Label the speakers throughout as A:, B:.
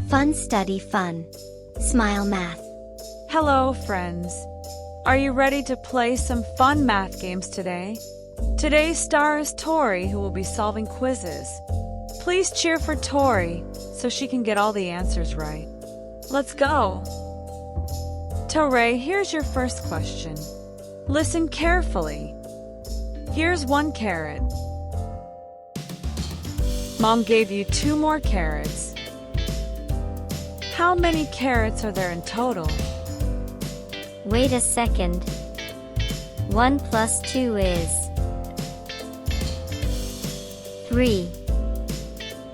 A: Fun study fun. Smile math.
B: Hello, friends. Are you ready to play some fun math games today? Today's star is Tori, who will be solving quizzes. Please cheer for Tori so she can get all the answers right. Let's go! Tori, here's your first question. Listen carefully. Here's 1 carrot. Mom gave you 2 more carrots. How many carrots are there in total?
A: Wait a second. 1 plus 2 is 3.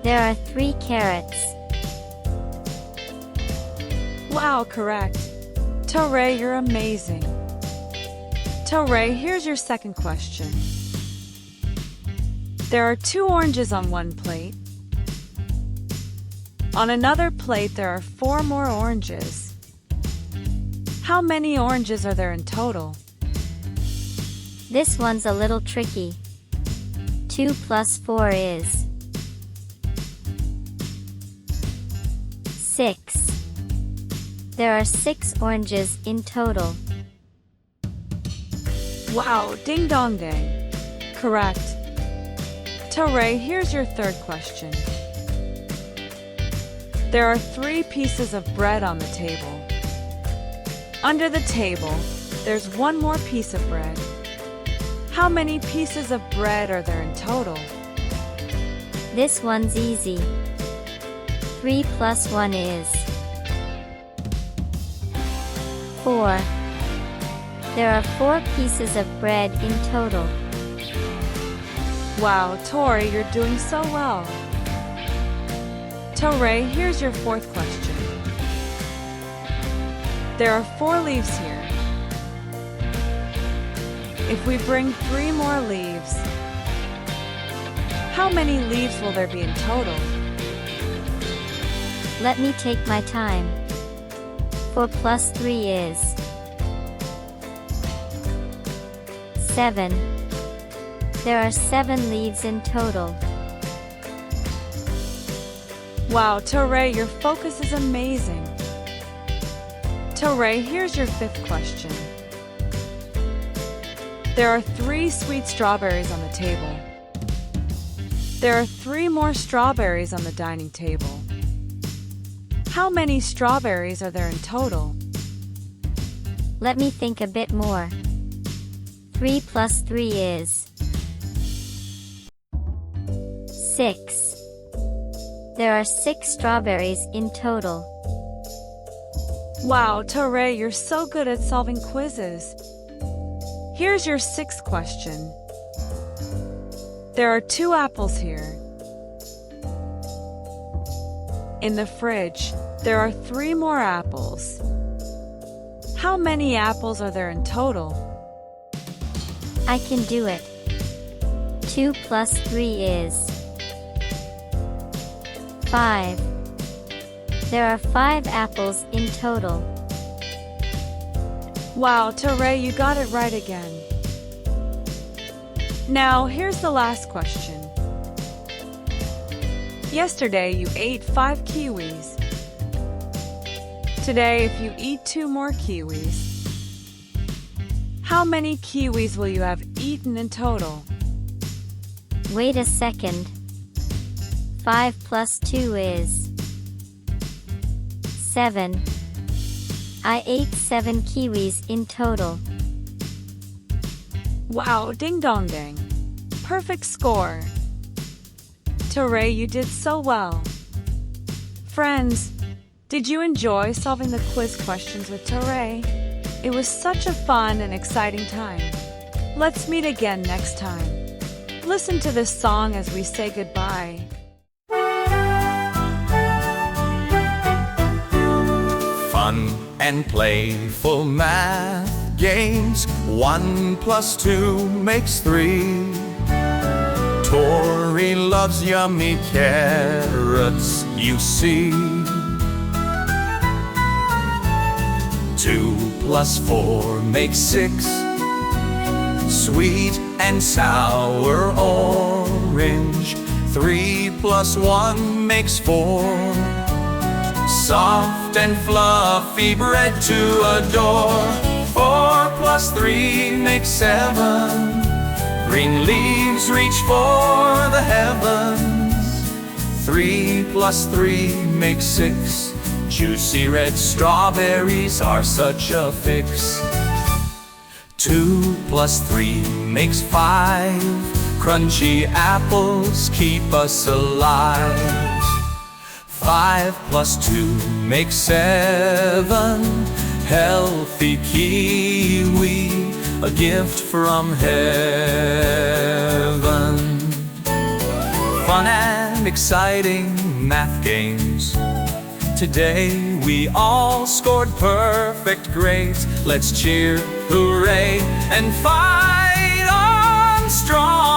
A: There are 3 carrots.
B: Wow, correct. Tori, you're amazing. Tori, here's your second question. There are 2 oranges on one plate. On another plate, there are 4 more oranges. How many oranges are there in total?
A: This one's a little tricky. 2 plus 4 is 6. There are 6 oranges in total.
B: Wow, ding dong dang. Correct. Tori, here's your third question. There are 3 pieces of bread on the table. Under the table, there's 1 more piece of bread. How many pieces of bread are there in total?
A: This one's easy. 3 plus 1 is 4. There are 4 pieces of bread in total.
B: Wow, Tori, you're doing so well. Tori, here's your fourth question. There are 4 leaves here. If we bring 3 more leaves, how many leaves will there be in total?
A: Let me take my time. 4 plus 3 is 7. There are 7 leaves in total.
B: Wow, Tori, your focus is amazing. Tori, here's your 5th question. There are 3 sweet strawberries on the table. There are 3 more strawberries on the dining table. How many strawberries are there in total?
A: Let me think a bit more. 3 plus 3 is 6. There are 6 strawberries in total.
B: Wow, Tori, you're so good at solving quizzes. Here's your 6th question. There are 2 apples here. In the fridge, there are 3 more apples. How many apples are there in total?
A: I can do it. 2 plus 3 is 5. There are 5 apples in total.
B: Wow, Tori, you got it right again. Now, here's the last question. Yesterday, you ate 5 kiwis. Today, if you eat 2 more kiwis, how many kiwis will you have eaten in total?
A: Wait a second. 5 plus 2 is 7. I ate 7 kiwis in total.
B: Wow, ding dong dang. Perfect score. Tori, you did so well. Friends, did you enjoy solving the quiz questions with Tori? It was such a fun and exciting time. Let's meet again next time. Listen to this song as we say goodbye.
C: Fun and playful math games. 1 plus 2 makes 3. Tori loves yummy carrots, you see. 2 plus 4 makes 6. Sweet and sour orange. 3 plus 1 makes 4. soft and fluffy bread to adore. 4 plus 3 makes 7. Green leaves reach for the heavens. 3 plus 3 makes 6. Juicy red strawberries are such a fix. 2 plus 3 makes 5. Crunchy apples keep us alive. 5 plus 2 makes 7. Healthy kiwi, a gift from heaven. Fun and exciting math games. Today we all scored perfect grades. Let's cheer, hooray, and fight on strong.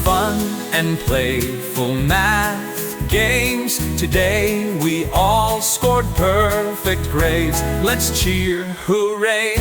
C: Fun and playful math games. Today we all scored perfect grades. Let's cheer, hooray,